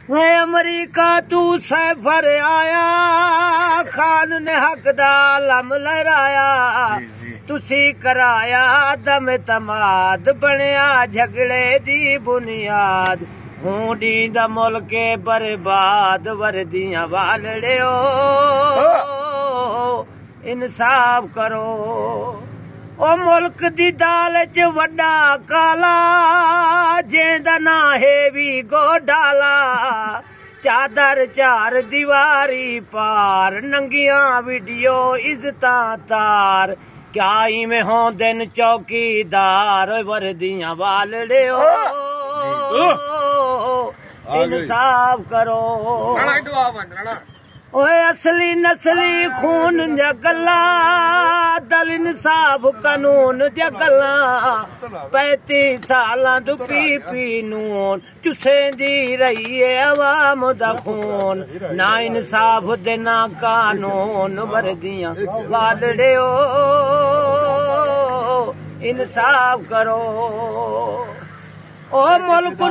वे अमरीका तू सैफर आया, खान ने हक दा लम लहराया, तुसी कराया दम तमाद, बनया झगड़े दी बुनियाद, हूं डींदा मुल्के बर्बाद, वर्दियां वालड़े इंसाफ करो। ओ मुल्क दी दाल च वड्डा काला, जेंदा ना है भी गोडाला, चादर चार दीवारी पार, नंगियां वीडियो इज्जतां तार, क्या इवें होंदे न चौकीदार, वर्दियां वालड़े इंसाफ करो। ओए असली नस्ली खून दियां गल्लां, दल इंसाफ कानून दियां गल्लां, 35 सालां तू पी नून चुसेंदी रही है अवाम दा खून, ना इंसाफ दे ना कानून, वर्दियां वालड़े इंसाफ करो। ओ मुल्क